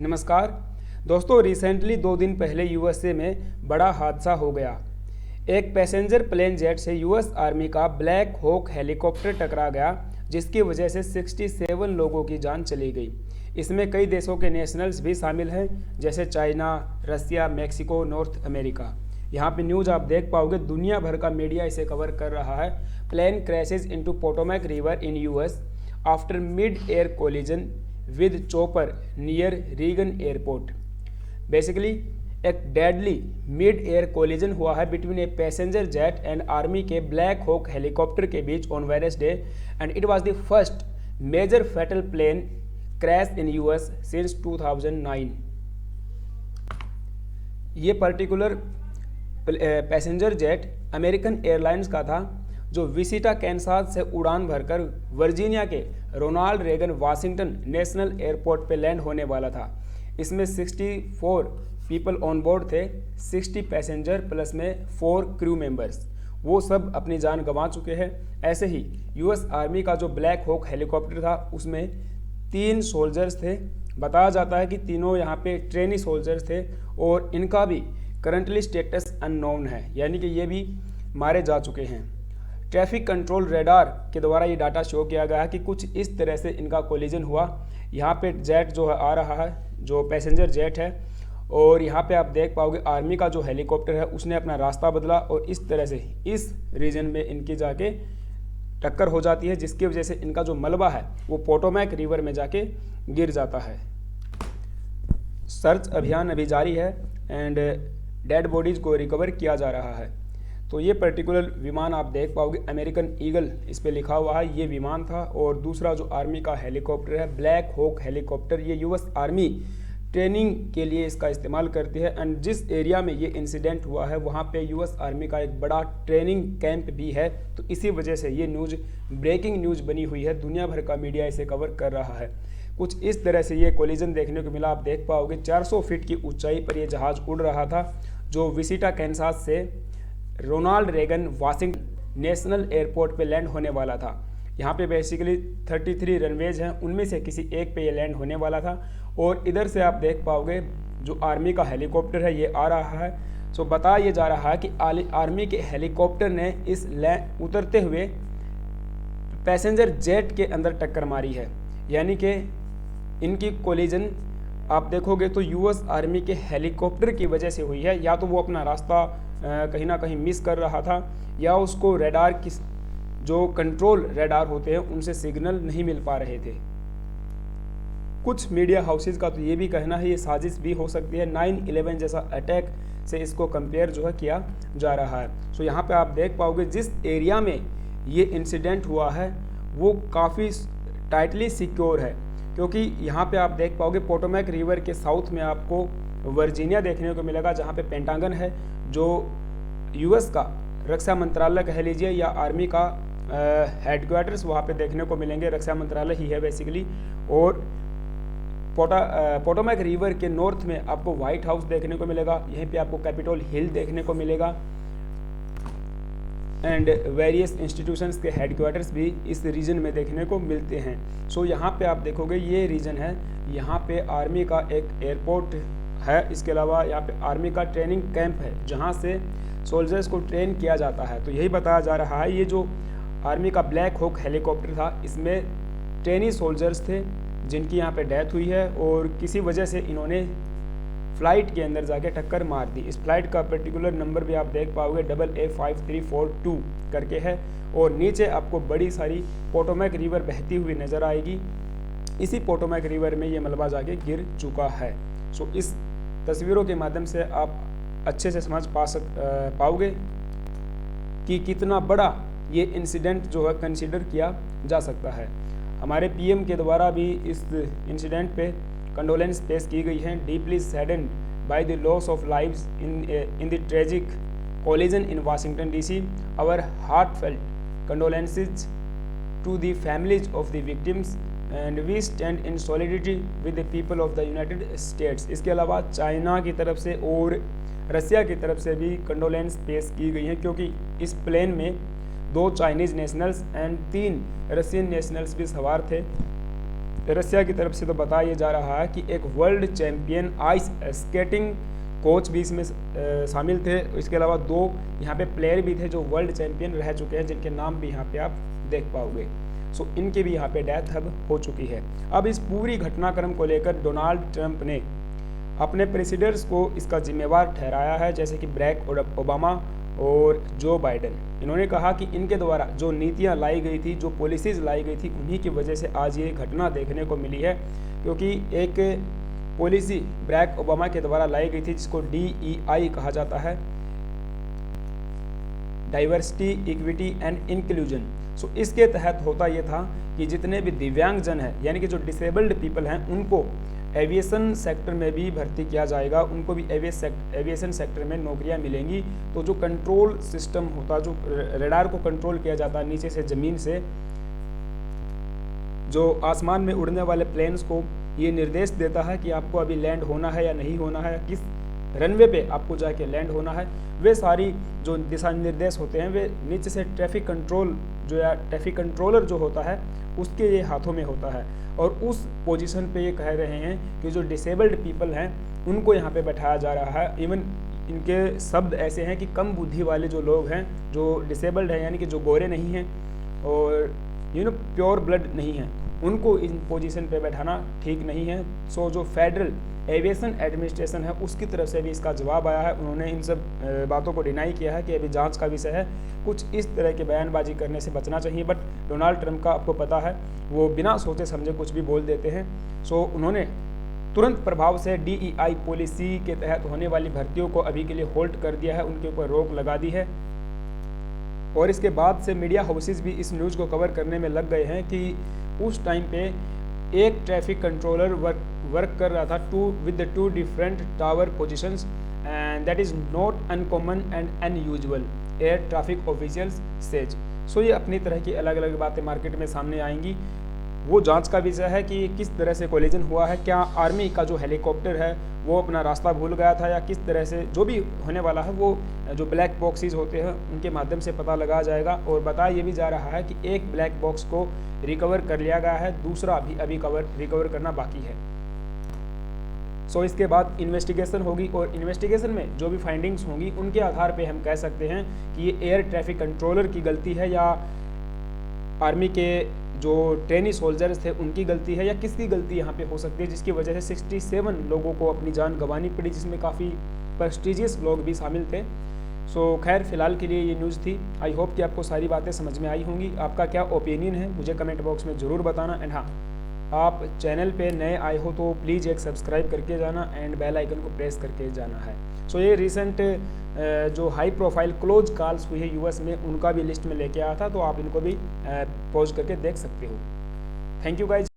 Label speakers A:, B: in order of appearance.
A: नमस्कार दोस्तों, रिसेंटली 2 दिन पहले यूएसए में बड़ा हादसा हो गया। एक पैसेंजर प्लेन जेट से यूएस आर्मी का ब्लैक हॉक हेलीकॉप्टर टकरा गया, जिसकी वजह से 67 लोगों की जान चली गई। इसमें कई देशों के नेशनल्स भी शामिल हैं, जैसे चाइना, रसिया, मैक्सिको, नॉर्थ अमेरिका। यहाँ पे न्यूज़ आप देख पाओगे, दुनिया भर का मीडिया इसे कवर कर रहा है। Plane crashes into Potomac river in US after mid air collision with chopper near Reagan airport. Basically एक डेडली मिड एयर कोलिजन हुआ है between a passenger jet and army के ब्लैक हॉक हेलीकॉप्टर के बीच on Wednesday, and it was the first major fatal plane crash in US since 2009। ये particular passenger jet American airlines का था, जो Wichita Kansas से उड़ान भरकर वर्जीनिया के Ronald Reagan Washington National Airport पे लैंड होने वाला था। इसमें 64 पीपल ऑन बोर्ड थे, 60 पैसेंजर प्लस में 4 क्रू मेंबर्स। वो सब अपनी जान गंवा चुके हैं। ऐसे ही यूएस आर्मी का जो ब्लैक हॉक हेलीकॉप्टर था, उसमें 3 सोल्जर्स थे। बताया जाता है कि तीनों यहाँ पे ट्रेनी सोल्जर्स थे और इनका भी करंटली स्टेटस अननोन है, यानी कि ये भी मारे जा चुके हैं। ट्रैफिक कंट्रोल रेडार के द्वारा ये डाटा शो किया गया है कि कुछ इस तरह से इनका कोलिजन हुआ। यहाँ पे जेट जो है आ रहा है, जो पैसेंजर जेट है, और यहाँ पे आप देख पाओगे आर्मी का जो हेलीकॉप्टर है उसने अपना रास्ता बदला और इस तरह से इस रीजन में इनकी जाके टक्कर हो जाती है, जिसकी वजह से इनका जो मलबा है वो पोटोमैक रिवर में जाके गिर जाता है। सर्च अभियान अभी जारी है एंड डेड बॉडीज को रिकवर किया जा रहा है। तो ये पर्टिकुलर विमान आप देख पाओगे, अमेरिकन ईगल इस पे लिखा हुआ है, ये विमान था। और दूसरा जो आर्मी का हेलीकॉप्टर है ब्लैक हॉक हेलीकॉप्टर, ये यूएस आर्मी ट्रेनिंग के लिए इसका इस्तेमाल करती है। एंड जिस एरिया में ये इंसिडेंट हुआ है वहाँ पे यूएस आर्मी का एक बड़ा ट्रेनिंग कैंप भी है। तो इसी वजह से ये न्यूज़ ब्रेकिंग न्यूज़ बनी हुई है, दुनिया भर का मीडिया इसे कवर कर रहा है। कुछ इस तरह से ये कोलिजन देखने को मिला। आप देख पाओगे 400 फीट की ऊंचाई पर यह जहाज़ उड़ रहा था, जो विसिटा कैनसास से Ronald Reagan Washington National Airport पे लैंड होने वाला था। यहाँ पे बेसिकली 33 रनवेज हैं, उनमें से किसी एक पे ये लैंड होने वाला था। और इधर से आप देख पाओगे जो आर्मी का हेलीकॉप्टर है ये आ रहा है। सो बताया ये जा रहा है कि आर्मी के हेलीकॉप्टर ने इस उतरते हुए पैसेंजर जेट के अंदर टक्कर मारी है, यानी कि इनकी कोलिजन आप देखोगे तो यूएस आर्मी के हेलीकॉप्टर की वजह से हुई है। या तो वो अपना रास्ता कहीं ना कहीं मिस कर रहा था, या उसको रेडार की जो कंट्रोल रेडार होते हैं उनसे सिग्नल नहीं मिल पा रहे थे। कुछ मीडिया हाउसेज का तो ये भी कहना है ये साजिश भी हो सकती है, 9/11 जैसा अटैक से इसको कंपेयर जो है किया जा रहा है। सो यहाँ पे आप देख पाओगे जिस एरिया में ये इंसिडेंट हुआ है वो काफ़ी टाइटली सिक्योर है, क्योंकि यहाँ पे आप देख पाओगे पोटोमैक रिवर के साउथ में आपको वर्जीनिया देखने को मिलेगा, जहाँ पे पेंटागन है, जो यूएस का रक्षा मंत्रालय कह लीजिए या आर्मी का हेडक्वार्टर्स वहाँ पे देखने को मिलेंगे। रक्षा मंत्रालय ही है बेसिकली। और पोटोमैक रिवर के नॉर्थ में आपको व्हाइट हाउस देखने को मिलेगा, यहीं पे आपको कैपिटल हिल देखने को मिलेगा, एंड वेरियस इंस्टीट्यूशंस के हेडक्वार्टर्स भी इस रीजन में देखने को मिलते हैं। सो यहाँ पे आप देखोगे ये रीजन है, यहाँ पे आर्मी का एक एयरपोर्ट है। इसके अलावा यहाँ पे आर्मी का ट्रेनिंग कैंप है, जहाँ से सोल्जर्स को ट्रेन किया जाता है। तो यही बताया जा रहा है ये जो आर्मी का ब्लैक हॉक हेलीकॉप्टर था, इसमें ट्रेनी सोल्जर्स थे जिनकी यहाँ पे डेथ हुई है, और किसी वजह से इन्होंने फ्लाइट के अंदर जाके टक्कर मार दी। इस फ्लाइट का पर्टिकुलर नंबर भी आप देख पाओगे, AA5342 करके है। और नीचे आपको बड़ी सारी पोटोमैक रिवर बहती हुई नज़र आएगी। इसी पोटोमैक रिवर में ये मलबा जाके गिर चुका है। सो इस तस्वीरों के माध्यम से आप अच्छे से समझ पाओगे कि कितना बड़ा ये इंसिडेंट जो है कंसीडर किया जा सकता है। हमारे पीएम के द्वारा भी इस इंसिडेंट पे कंडोलेंस पेश की गई है। Deeply saddened by the loss of lives in the tragic collision in Washington DC, our heartfelt condolences to the families of the victims and we stand in solidarity with the people of the United States. इसके अलावा China की तरफ से और रसिया की तरफ से भी कंडोलेंस पेश की गई हैं, क्योंकि इस प्लेन में 2 Chinese nationals and 3 Russian nationals भी सवार थे। रसिया की तरफ से तो बताया जा रहा है कि एक world champion ice skating coach भी इसमें शामिल थे। इसके अलावा 2 यहाँ पे प्लेयर भी थे जो वर्ल्ड चैंपियन रह चुके हैं, जिनके नाम भी यहाँ पे आप देख पाओगे। सो इनकी भी यहाँ पे डेथ अब हो चुकी है। अब इस पूरी घटनाक्रम को लेकर डोनाल्ड ट्रंप ने अपने प्रेसिडेंट्स को इसका जिम्मेवार ठहराया है, जैसे कि बराक ओबामा और जो बाइडेन। इन्होंने कहा कि इनके द्वारा जो नीतियाँ लाई गई थी, जो पॉलिसीज़ लाई गई थी, उन्हीं की वजह से आज ये घटना देखने को मिली है। क्योंकि एक पॉलिसी बराक ओबामा के द्वारा लाई गई थी जिसको DEI कहा जाता है, डाइवर्सिटी, इक्विटी एंड इंक्लूजन। सो इसके तहत होता ये था कि जितने भी दिव्यांगजन हैं, यानी कि जो डिसेबल्ड पीपल हैं, उनको एविएशन सेक्टर में भी भर्ती किया जाएगा, उनको भी एविएशन सेक्टर में नौकरियां मिलेंगी। तो जो कंट्रोल सिस्टम होता, जो रडार को कंट्रोल किया जाता है नीचे से, ज़मीन से, जो आसमान में उड़ने वाले प्लेन्स को ये निर्देश देता है कि आपको अभी लैंड होना है या नहीं होना है, किस रनवे पे आपको जाके लैंड होना है, वे सारी जो दिशा निर्देश होते हैं वे नीचे से ट्रैफिक कंट्रोलर जो होता है उसके ये हाथों में होता है। और उस पोजीशन पे ये कह रहे हैं कि जो डिसेबल्ड पीपल हैं उनको यहाँ पे बैठाया जा रहा है। इवन इनके शब्द ऐसे हैं कि कम बुद्धि वाले जो लोग हैं, जो डिसेबल्ड हैं, यानी कि जो गोरे नहीं हैं और प्योर ब्लड नहीं हैं, उनको इन पोजीशन पे बैठाना ठीक नहीं है। सो जो फेडरल एविएशन एडमिनिस्ट्रेशन है उसकी तरफ से भी इसका जवाब आया है। उन्होंने इन सब बातों को डिनाई किया है कि अभी जांच का विषय है, कुछ इस तरह के बयानबाजी करने से बचना चाहिए। बट डोनाल्ड ट्रंप का आपको पता है, वो बिना सोचे समझे कुछ भी बोल देते हैं। सो उन्होंने तुरंत प्रभाव से DEI पॉलिसी के तहत होने वाली भर्तियों को अभी के लिए होल्ड कर दिया है, उनके ऊपर रोक लगा दी है। और इसके बाद से मीडिया हाउसेस भी इस न्यूज़ को कवर करने में लग गए हैं कि उस टाइम पे एक ट्रैफिक कंट्रोलर वर्क कर रहा था with 2 different tower positions, and that is not uncommon and unusual, air traffic officials says. So ये अपनी तरह की अलग अलग बातें मार्केट में सामने आएंगी। वो जांच का विषय है कि किस तरह से कोलिजन हुआ है, क्या आर्मी का जो हेलीकॉप्टर है वो अपना रास्ता भूल गया था, या किस तरह से जो भी होने वाला है वो जो ब्लैक बॉक्सेस होते हैं उनके माध्यम से पता लगा जाएगा। और बताया ये भी जा रहा है कि एक ब्लैक बॉक्स को रिकवर कर लिया गया है, दूसरा अभी रिकवर करना बाकी है। सो इसके बाद इन्वेस्टिगेशन होगी और इन्वेस्टिगेशन में जो भी फाइंडिंग्स होंगी उनके आधार पे हम कह सकते हैं कि ये एयर ट्रैफिक कंट्रोलर की गलती है, या आर्मी के जो ट्रेनी सोल्जर्स थे उनकी गलती है, या किसकी गलती यहाँ पे हो सकती है जिसकी वजह से 67 लोगों को अपनी जान गंवानी पड़ी, जिसमें काफ़ी प्रेस्टिजियस लोग भी शामिल थे। सो खैर फ़िलहाल के लिए ये न्यूज़ थी। आई होप कि आपको सारी बातें समझ में आई होंगी। आपका क्या ओपिनियन है मुझे कमेंट बॉक्स में ज़रूर बताना। एंड हाँ, आप चैनल पे नए आए हो तो प्लीज़ एक सब्सक्राइब करके जाना एंड बेल आइकन को प्रेस करके जाना है। सो ये रिसेंट जो हाई प्रोफाइल क्लोज कॉल्स हुई है US में, उनका भी लिस्ट में लेके आया था, तो आप इनको भी पॉज करके देख सकते हो। Thank you guys.